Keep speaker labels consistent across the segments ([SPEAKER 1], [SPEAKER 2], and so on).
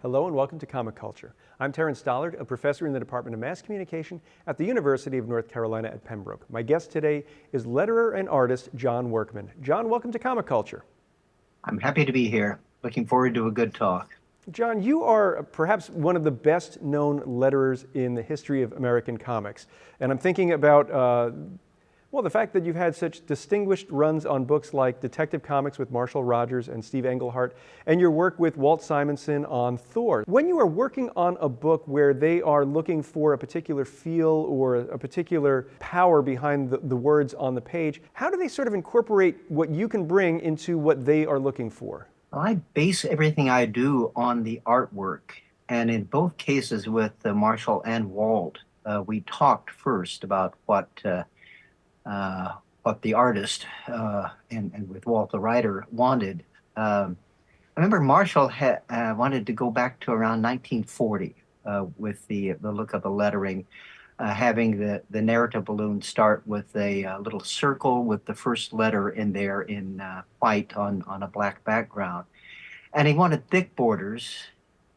[SPEAKER 1] Hello and welcome to Comic Culture. I'm Terrence Dollard, a professor in the Department of Mass Communication at the University of North Carolina at Pembroke. My guest today is letterer and artist John Workman. John, welcome to Comic Culture.
[SPEAKER 2] I'm happy to be here. Looking forward to a good talk.
[SPEAKER 1] John, you are perhaps one of the best known letterers in the history of American comics. And I'm thinking about the fact that you've had such distinguished runs on books like Detective Comics with Marshall Rogers and Steve Englehart, and your work with Walt Simonson on Thor. When you are working on a book where they are looking for a particular feel or a particular power behind the words on the page, how do they sort of incorporate what you can bring into what they are looking for?
[SPEAKER 2] Well, I base everything I do on the artwork. And in both cases with Marshall and Walt, we talked first about what the artist and with Walt the writer wanted. I remember Marshall wanted to go back to around 1940 with the look of the lettering, having the narrative balloon start with a little circle with the first letter in there in white on a black background. And he wanted thick borders,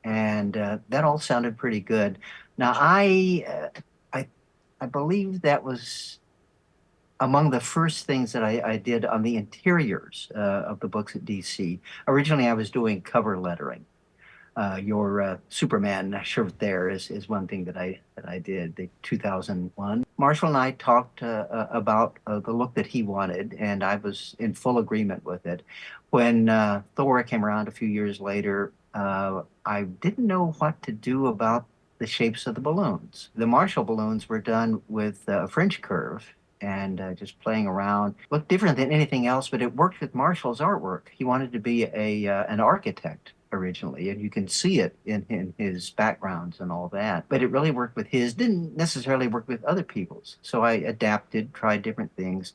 [SPEAKER 2] and that all sounded pretty good. Now, I believe that was among the first things that I did on the interiors of the books at DC. Originally, I was doing cover lettering. Your Superman shirt there is one thing that I did, the 2001. Marshall and I talked about the look that he wanted, and I was in full agreement with it. When Thor came around a few years later, I didn't know what to do about the shapes of the balloons. The Marshall balloons were done with a French curve, and just playing around. Looked different than anything else, but it worked with Marshall's artwork. He wanted to be an architect originally, and you can see it in his backgrounds and all that. But it really worked with his, didn't necessarily work with other people's. So I adapted, tried different things.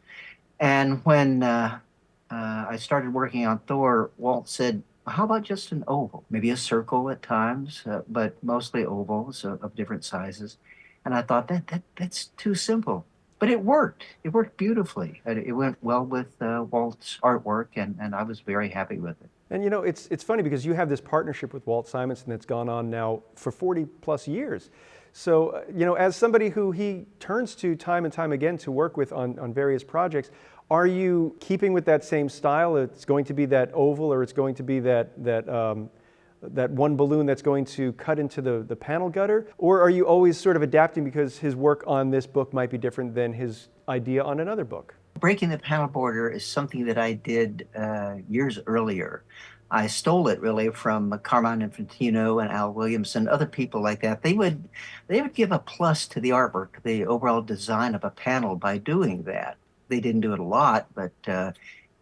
[SPEAKER 2] And when I started working on Thor, Walt said, how about just an oval? Maybe a circle at times, but mostly ovals of different sizes. And I thought that's too simple. But it worked. It worked beautifully. It went well with Walt's artwork, and I was very happy with it.
[SPEAKER 1] And you know, it's funny because you have this partnership with Walt Simonson that's gone on now for 40 plus years. So, you know, as somebody who he turns to time and time again to work with on various projects, are you keeping with that same style? It's going to be that oval, or it's going to be that one balloon that's going to cut into the panel gutter? Or are you always sort of adapting because his work on this book might be different than his idea on another book?
[SPEAKER 2] Breaking the panel border is something that I did years earlier. I stole it really from Carmine Infantino and Al Williamson, other people like that. They would give a plus to the artwork, the overall design of a panel by doing that. They didn't do it a lot, but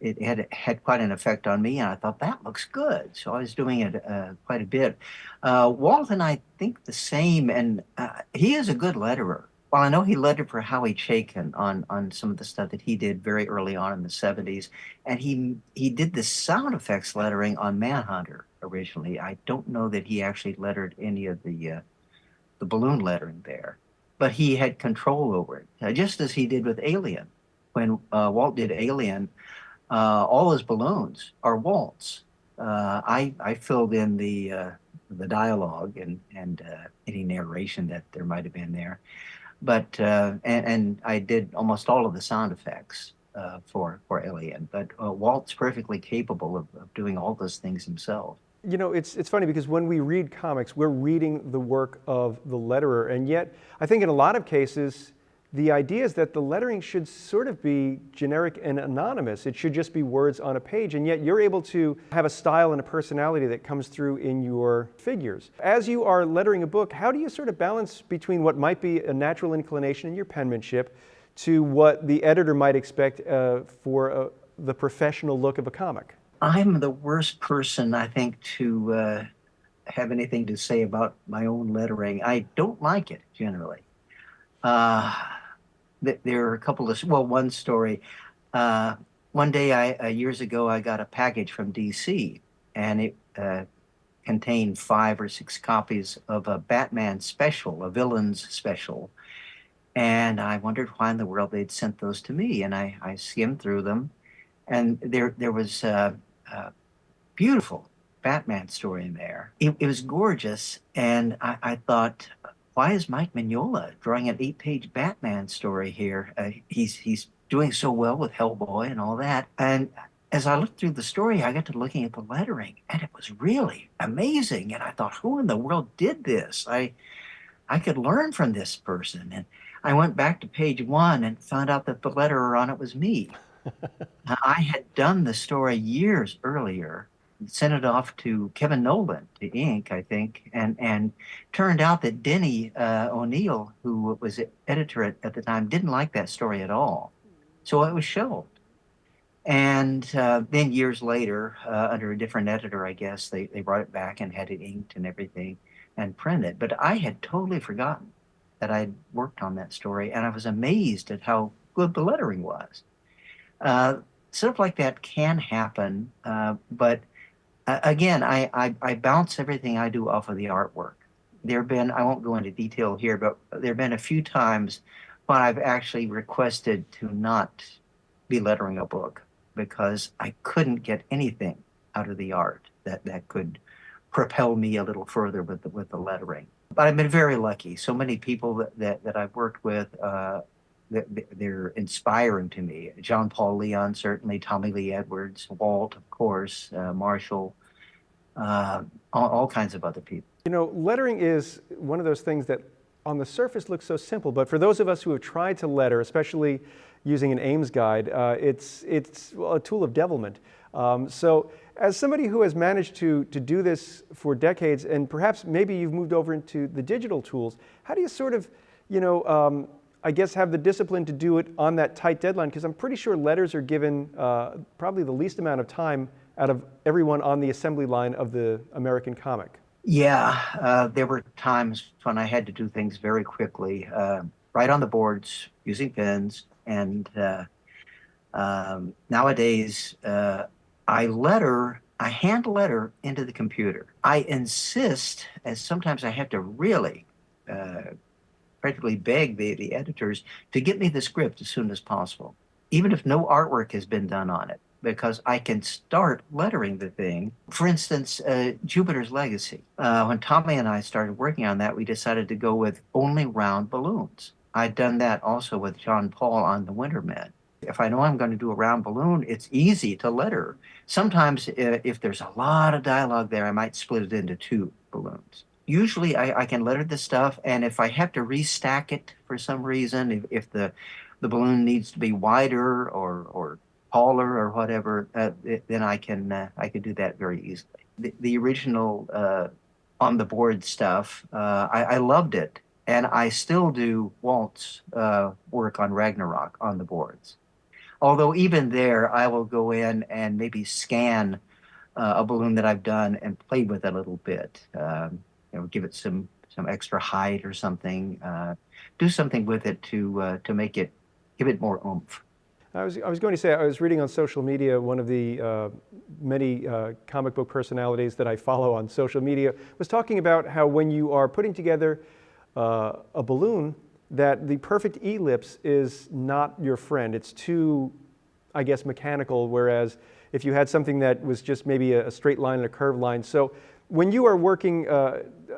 [SPEAKER 2] it had quite an effect on me, and I thought, that looks good. So I was doing it quite a bit. Walt and I think the same, and he is a good letterer. Well, I know he lettered for Howie Chaykin on some of the stuff that he did very early on in the 70s, and he did the sound effects lettering on Manhunter originally. I don't know that he actually lettered any of the balloon lettering there, but he had control over it, just as he did with Alien. When Walt did Alien, all his balloons are Walt's. I filled in the dialogue and any narration that there might have been there, but and I did almost all of the sound effects for Alien. But Walt's perfectly capable of doing all those things himself.
[SPEAKER 1] You know, it's funny because when we read comics, we're reading the work of the letterer, and yet I think in a lot of cases, the idea is that the lettering should sort of be generic and anonymous. It should just be words on a page, and yet you're able to have a style and a personality that comes through in your figures. As you are lettering a book, how do you sort of balance between what might be a natural inclination in your penmanship to what the editor might expect for the professional look of a comic?
[SPEAKER 2] I'm the worst person, I think, to have anything to say about my own lettering. I don't like it generally. There are a couple of, well, one story. One day, years ago, I got a package from DC, and it contained 5 or 6 copies of a Batman special, a villain's special. And I wondered why in the world they'd sent those to me. And I skimmed through them, and there was beautiful Batman story in there. It was gorgeous, and I thought, why is Mike Mignola drawing an 8-page Batman story here? He's doing so well with Hellboy and all that. And as I looked through the story, I got to looking at the lettering, and it was really amazing. And I thought, who in the world did this? I could learn from this person. And I went back to page 1 and found out that the letterer on it was me. I had done the story years earlier, sent it off to Kevin Nolan to ink, I think, and turned out that Denny O'Neill, who was editor at the time, didn't like that story at all. So it was shelved. And then years later, under a different editor, I guess, they brought it back and had it inked and everything and printed. But I had totally forgotten that I'd worked on that story, and I was amazed at how good the lettering was. Stuff like that can happen, but again, I bounce everything I do off of the artwork. There have been, I won't go into detail here, but there have been a few times when I've actually requested to not be lettering a book because I couldn't get anything out of the art that could propel me a little further with the lettering. But I've been very lucky. So many people that I've worked with, they're inspiring to me. John Paul Leon, certainly, Tommy Lee Edwards, Walt, of course, Marshall, all kinds of other people.
[SPEAKER 1] You know, lettering is one of those things that on the surface looks so simple, but for those of us who have tried to letter, especially using an Ames guide, it's well, a tool of devilment. So as somebody who has managed to do this for decades, and perhaps maybe you've moved over into the digital tools, how do you sort of, you know, I guess have the discipline to do it on that tight deadline? Because I'm pretty sure letters are given probably the least amount of time out of everyone on the assembly line of the American comic.
[SPEAKER 2] Yeah, there were times when I had to do things very quickly, right on the boards using pens. And nowadays, I hand letter into the computer. I insist, as sometimes I have to really practically beg the editors to get me the script as soon as possible, even if no artwork has been done on it, because I can start lettering the thing. For instance, Jupiter's Legacy. When Tommy and I started working on that, we decided to go with only round balloons. I'd done that also with John Paul on The Winter Men. If I know I'm going to do a round balloon, it's easy to letter. Sometimes if there's a lot of dialogue there, I might split it into 2 balloons. Usually I can letter the stuff, and if I have to restack it for some reason, if the balloon needs to be wider or taller or whatever, then I can do that very easily. The original on the board stuff, I loved it, and I still do Walt's work on Ragnarok on the boards. Although even there, I will go in and maybe scan a balloon that I've done and play with it a little bit. You know, give it some extra height or something. Do something with it to make it, give it more oomph.
[SPEAKER 1] I was going to say, I was reading on social media, one of the many comic book personalities that I follow on social media was talking about how when you are putting together a balloon, that the perfect ellipse is not your friend. It's too, I guess, mechanical, whereas if you had something that was just maybe a straight line and a curved line. So when you are working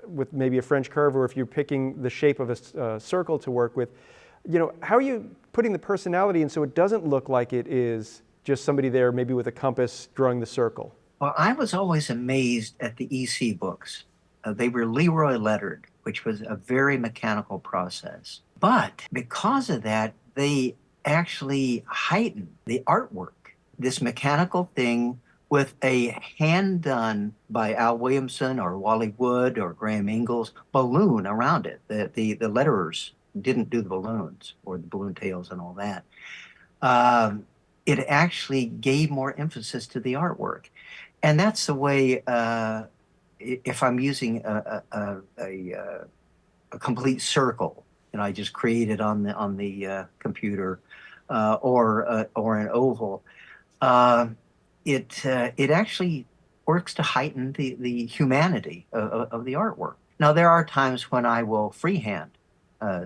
[SPEAKER 1] with maybe a French curve, or if you're picking the shape of a circle to work with, you know, how are you putting the personality in so it doesn't look like it is just somebody there maybe with a compass drawing the circle?
[SPEAKER 2] Well, I was always amazed at the EC books. They were Leroy lettered, which was a very mechanical process. But because of that, they actually heightened the artwork. This mechanical thing with a hand done by Al Williamson or Wally Wood or Graham Ingalls balloon around it. The letterers didn't do the balloons or the balloon tails and all that. It actually gave more emphasis to the artwork. And that's the way, if I'm using a complete circle, and I just create it on the computer, or an oval, it actually works to heighten the humanity of the artwork. Now there are times when I will freehand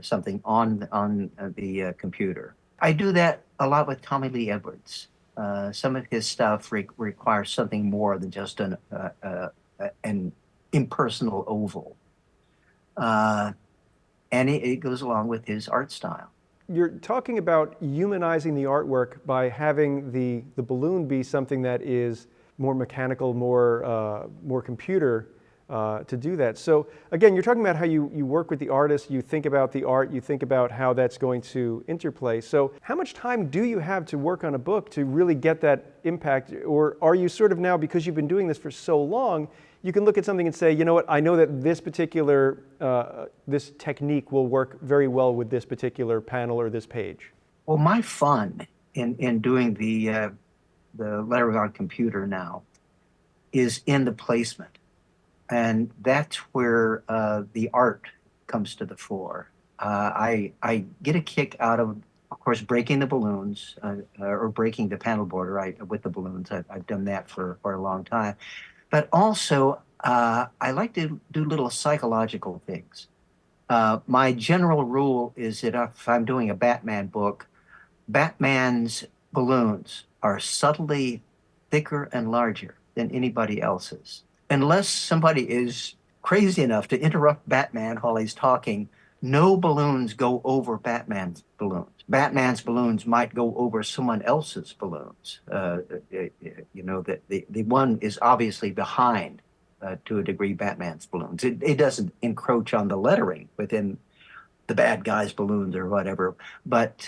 [SPEAKER 2] something on the computer. I do that a lot with Tommy Lee Edwards. Some of his stuff requires something more than just an impersonal oval. Uh, and it goes along with his art style.
[SPEAKER 1] You're talking about humanizing the artwork by having the balloon be something that is more mechanical, more computer to do that. So again, you're talking about how you work with the artist, you think about the art, you think about how that's going to interplay. So how much time do you have to work on a book to really get that impact? Or are you sort of now, because you've been doing this for so long, you can look at something and say, you know what, I know that this particular, this technique will work very well with this particular panel or this page?
[SPEAKER 2] Well, my fun in doing the lettering on computer now is in the placement. And that's where the art comes to the fore. I get a kick out of course, breaking the balloons or breaking the panel border with the balloons. I've done that for a long time. But also, I like to do little psychological things. My general rule is that if I'm doing a Batman book, Batman's balloons are subtly thicker and larger than anybody else's. Unless somebody is crazy enough to interrupt Batman while he's talking, no balloons go over Batman's balloons. Batman's balloons might go over someone else's balloons. You know, that the one is obviously behind to a degree Batman's balloons. It doesn't encroach on the lettering within the bad guy's balloons or whatever, but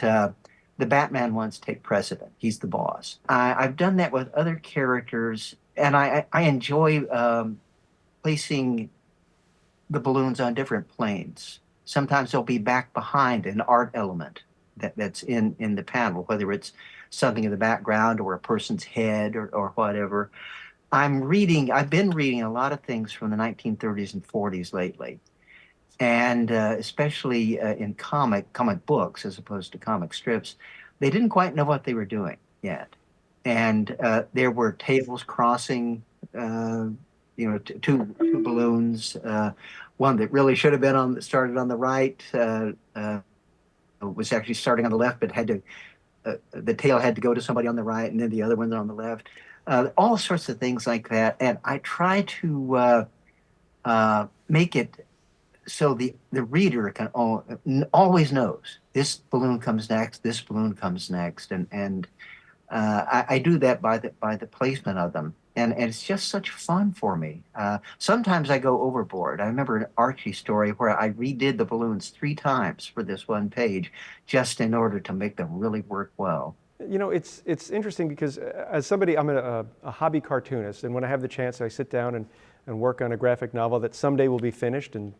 [SPEAKER 2] the Batman ones take precedent. He's the boss. I've done that with other characters, and I enjoy placing the balloons on different planes. Sometimes they'll be back behind an art element that's in the panel, whether it's something in the background or a person's head or whatever. I've been reading a lot of things from the 1930s and 40s lately, and especially in comic books as opposed to comic strips, they didn't quite know what they were doing yet, and there were tables crossing, you know, two balloons. One that really should have been started on the right was actually starting on the left, but had to the tail had to go to somebody on the right, and then the other one on the left. All sorts of things like that, and I try to make it so the reader can always knows this balloon comes next, this balloon comes next, and I do that by the placement of them, and it's just such fun for me. Sometimes I go overboard. I remember an Archie story where I redid the balloons 3 times for this one page, just in order to make them really work well.
[SPEAKER 1] You know, it's interesting because as somebody, I'm a hobby cartoonist, and when I have the chance, I sit down and work on a graphic novel that someday will be finished, and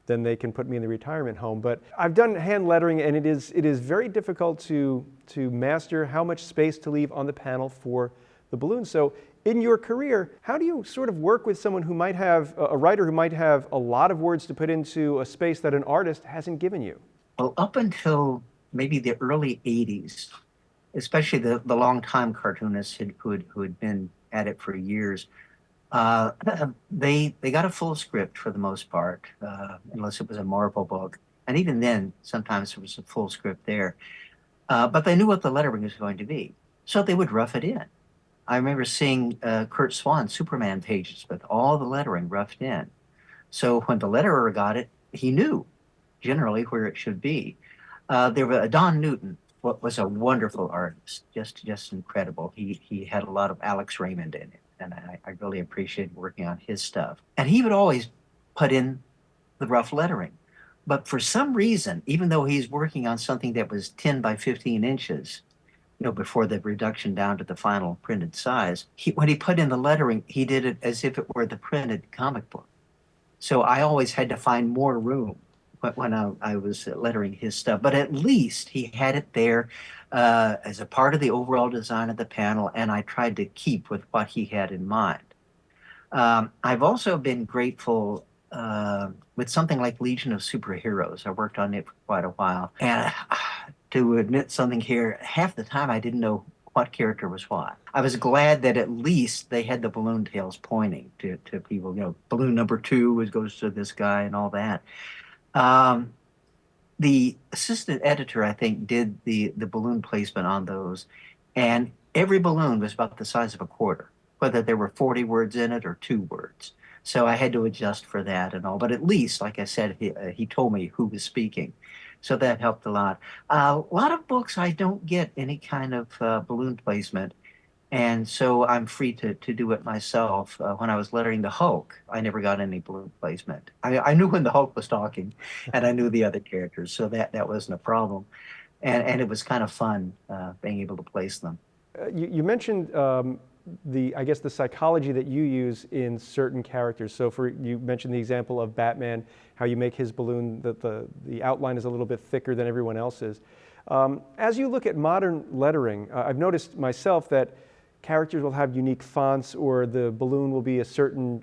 [SPEAKER 1] then they can put me in the retirement home. But I've done hand lettering, and it is very difficult to master how much space to leave on the panel for the balloon. So in your career, how do you sort of work with someone who might have, a writer who might have a lot of words to put into a space that an artist hasn't given you?
[SPEAKER 2] Well, up until maybe the early 80s, especially the longtime cartoonists who had been at it for years, they got a full script for the most part, unless it was a Marvel book. And even then, sometimes there was a full script there. But they knew what the lettering was going to be, so they would rough it in. I remember seeing Kurt Swan's Superman pages with all the lettering roughed in. So when the letterer got it, he knew generally where it should be. There was Don Newton, was a wonderful artist, just incredible. He had a lot of Alex Raymond in it, and I really appreciated working on his stuff. And he would always put in the rough lettering. But for some reason, even though he's working on something that was 10 by 15 inches, you know, before the reduction down to the final printed size, when he put in the lettering, he did it as if it were the printed comic book. So I always had to find more room when I was lettering his stuff. But at least he had it there as a part of the overall design of the panel, and I tried to keep with what he had in mind. I've also been grateful with something like Legion of Superheroes. I worked on it for quite a while. And to admit something here, half the time I didn't know what character was what. I was glad that at least they had the balloon tails pointing to people. You know, balloon number 2 goes to this guy and all that. The assistant editor, I think, did the balloon placement on those, and every balloon was about the size of a quarter, whether there were 40 words in it or 2 words. So I had to adjust for that and all. But at least, like I said, he told me who was speaking. So that helped a lot. A lot of books, I don't get any kind of balloon placement. And so I'm free to do it myself. When I was lettering the Hulk, I never got any balloon placement. I knew when the Hulk was talking, and I knew the other characters, so that wasn't a problem. And it was kind of fun being able to place them.
[SPEAKER 1] You mentioned I guess the psychology that you use in certain characters. So you mentioned the example of Batman, how you make his balloon, the outline is a little bit thicker than everyone else's. As you look at modern lettering, I've noticed myself that characters will have unique fonts, or the balloon will be a certain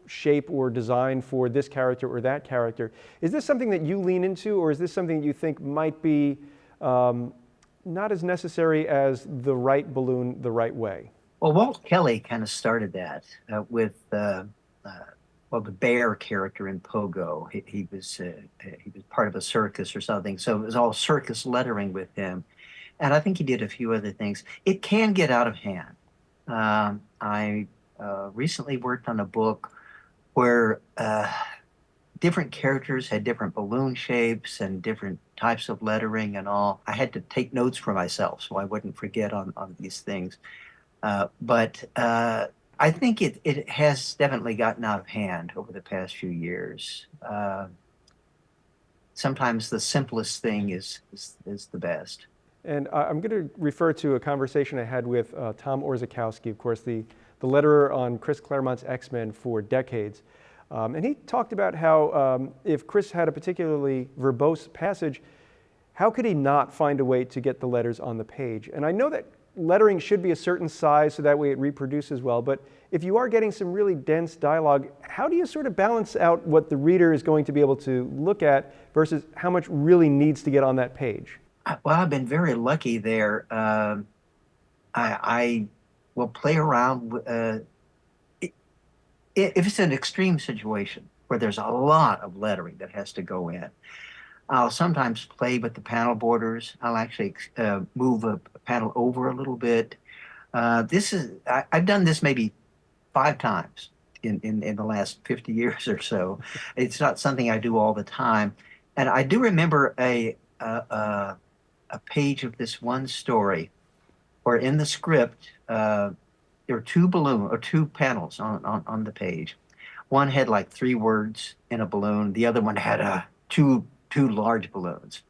[SPEAKER 1] shape or design for this character or that character. Is this something that you lean into, or is this something that you think might be not as necessary as the right balloon the right way?
[SPEAKER 2] Well, Walt Kelly kind of started that with well, the bear character in Pogo. He was part of a circus or something, so it was all circus lettering with him. And I think he did a few other things. It can get out of hand. I recently worked on a book where different characters had different balloon shapes and different types of lettering and all. I had to take notes for myself so I wouldn't forget on these things. But I think it has definitely gotten out of hand over the past few years. Sometimes the simplest thing is the best.
[SPEAKER 1] And I'm going to refer to a conversation I had with Tom Orzechowski, of course, the letterer on Chris Claremont's X-Men for decades. And he talked about how if Chris had a particularly verbose passage, how could he not find a way to get the letters on the page? And I know that lettering should be a certain size so that way it reproduces well, but if you are getting some really dense dialogue, how do you sort of balance out what the reader is going to be able to look at versus how much really needs to get on that page?
[SPEAKER 2] Well, I've been very lucky there. I will play around. If it's an extreme situation where there's a lot of lettering that has to go in, I'll sometimes play with the panel borders. I'll actually move a panel over a little bit. I've done this maybe 5 times in the last 50 years or so. It's not something I do all the time. And I do remember a page of this one story where in the script there were 2 panels on the page. One had like 3 words in a balloon. The other one had two large balloons.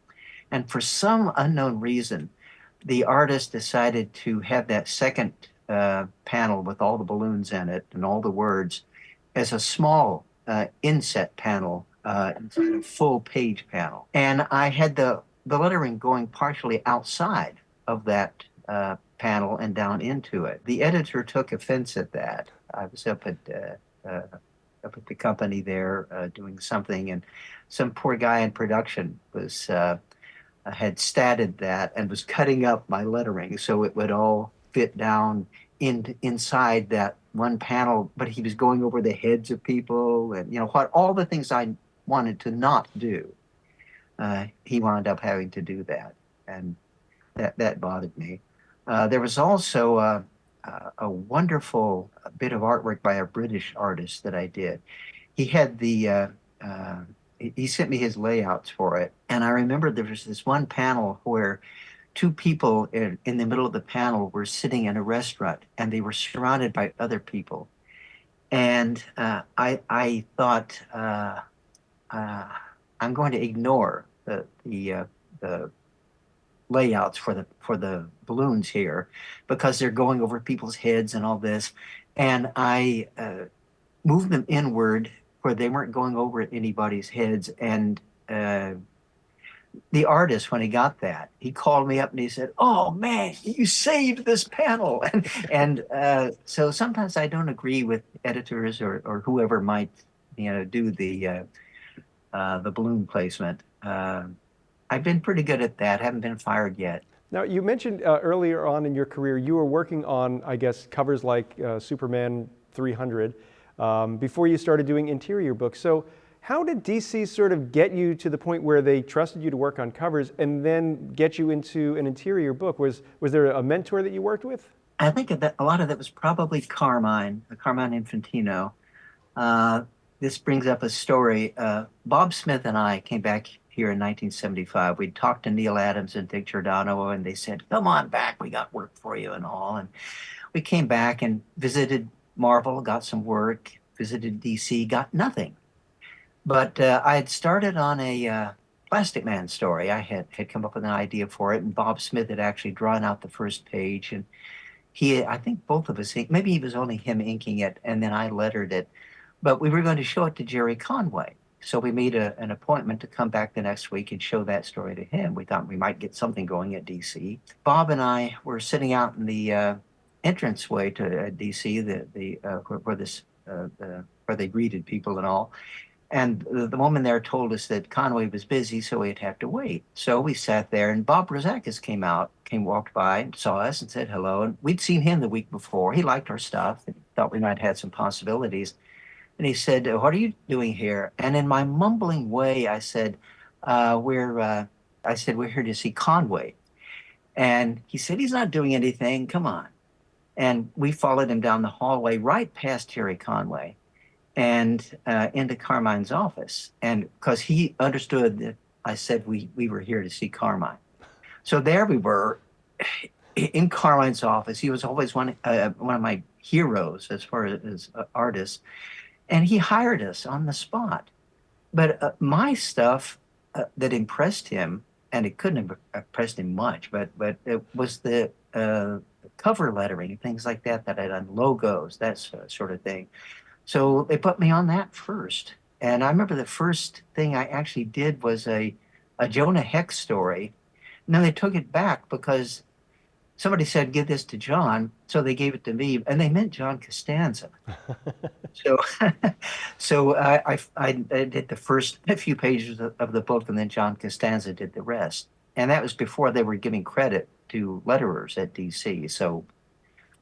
[SPEAKER 2] And for some unknown reason, the artist decided to have that second panel with all the balloons in it and all the words as a small inset panel inside a full page panel. And I had the lettering going partially outside of that panel and down into it. The editor took offense at that. I was up at the company there doing something, and some poor guy in production had statted that and was cutting up my lettering so it would all fit down inside that one panel. But he was going over the heads of people and all the things I wanted to not do. He wound up having to do that, and that bothered me. There was also a wonderful bit of artwork by a British artist that I did. He had he sent me his layouts for it, and I remember there was this one panel where 2 people in the middle of the panel were sitting in a restaurant, and they were surrounded by other people. And I thought, I'm going to ignore the layouts for the balloons here because they're going over people's heads and all this. And I moved them inward where they weren't going over anybody's heads. And the artist, when he got that, he called me up and he said, "Oh man, you saved this panel." And so sometimes I don't agree with editors or whoever might do the balloon placement. I've been pretty good at that. Haven't been fired yet.
[SPEAKER 1] Now, you mentioned earlier on in your career, you were working on, I guess, covers like Superman 300 before you started doing interior books. So How did DC sort of get you to the point where they trusted you to work on covers and then get you into an interior book? Was there a mentor that you worked with?
[SPEAKER 2] I think that a lot of that was probably Carmine Infantino. Uh, this brings up a story. Bob Smith and I came back here in 1975. We'd talked to Neil Adams and Dick Giordano, and they said, "Come on back, we got work for you," and all. And we came back and visited Marvel, got some work, visited DC, got nothing. But I had started on a Plastic Man story. I had come up with an idea for it, and Bob Smith had actually drawn out the first page, and I think both of us, maybe it was only him inking it, and then I lettered it. But we were going to show it to Jerry Conway. So we made an appointment to come back the next week and show that story to him. We thought we might get something going at DC. Bob and I were sitting out in the entranceway to DC, where they greeted people and all. And the woman there told us that Conway was busy, so we'd have to wait. So we sat there, and Bob Rozakis walked by and saw us and said hello. And we'd seen him the week before. He liked our stuff and thought we might have some possibilities. And he said, "What are you doing here?" And in my mumbling way, I said, we're here to see Conway." And he said, "He's not doing anything. Come on." And we followed him down the hallway, right past Terry Conway, and into Carmine's office. And because he understood that I said we were here to see Carmine. So there we were in Carmine's office. He was always one of my heroes as far as artists. And he hired us on the spot. But my stuff that impressed him, and it couldn't have impressed him much, but it was the cover lettering, things like that I done, logos, that sort of thing. So they put me on that first. And I remember the first thing I actually did was a Jonah Hex story. And then they took it back because somebody said, "Give this to John." So they gave it to me, and they meant John Costanza. So I did the first few pages of the book, and then John Costanza did the rest. And that was before they were giving credit to letterers at DC. So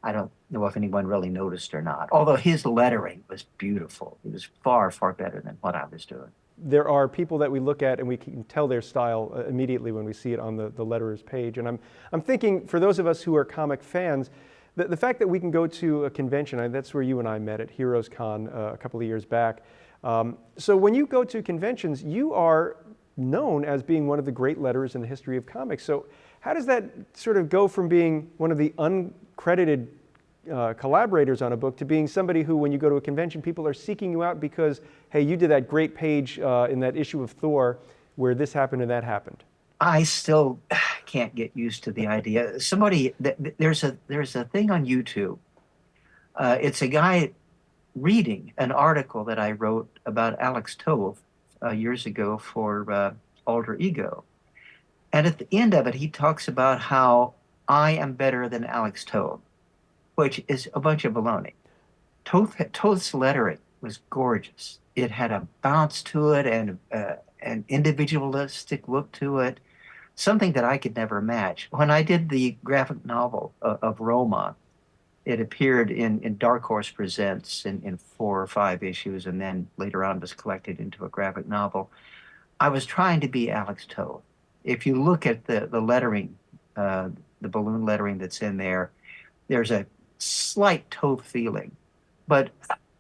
[SPEAKER 2] I don't know if anyone really noticed or not. Although his lettering was beautiful. It was far, far better than what I was doing.
[SPEAKER 1] There are people that we look at and we can tell their style immediately when we see it on the letterer's page. And I'm thinking, for those of us who are comic fans, the fact that we can go to a convention, that's where you and I met at Heroes Con a couple of years back. So when you go to conventions, you are known as being one of the great letterers in the history of comics. So how does that sort of go from being one of the uncredited collaborators on a book to being somebody who, when you go to a convention, people are seeking you out because, hey, you did that great page in that issue of Thor where this happened and that happened?
[SPEAKER 2] I still can't get used to the idea. There's a thing on YouTube. It's a guy reading an article that I wrote about Alex Toth years ago for Alter Ego. And at the end of it, he talks about how I am better than Alex Toth, which is a bunch of baloney. Toth's lettering was gorgeous. It had a bounce to it and an individualistic look to it, something that I could never match. When I did the graphic novel of Roma, it appeared in Dark Horse Presents in 4 or 5 issues, and then later on was collected into a graphic novel. I was trying to be Alex Toth. If you look at the lettering, the balloon lettering that's in there, there's a slight Toth feeling, but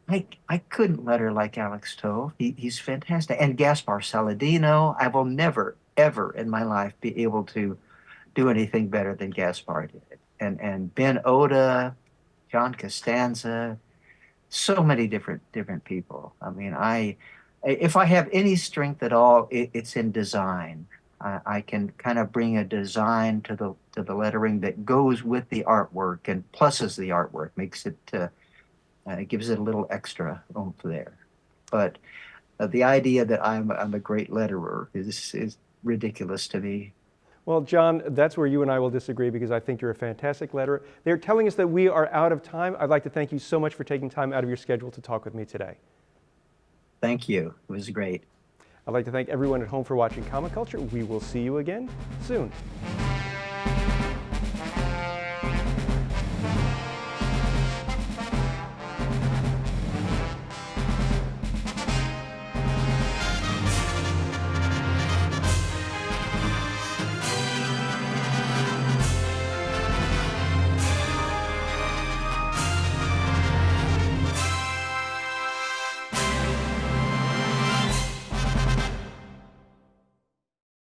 [SPEAKER 2] I couldn't letter like Alex Toth. He's fantastic. And Gaspar Saladino, I will never, ever in my life be able to do anything better than Gaspar did. And Ben Oda, John Costanza, so many different people. I mean, if I have any strength at all, it's in design. I can kind of bring a design to the lettering that goes with the artwork and pluses the artwork, makes it it gives it a little extra oomph there. But the idea that I'm a great letterer is ridiculous to me.
[SPEAKER 1] Well, John, that's where you and I will disagree, because I think you're a fantastic letterer. They're telling us that we are out of time. I'd like to thank you so much for taking time out of your schedule to talk with me today.
[SPEAKER 2] Thank you. It was great.
[SPEAKER 1] I'd like to thank everyone at home for watching Comic Culture. We will see you again soon.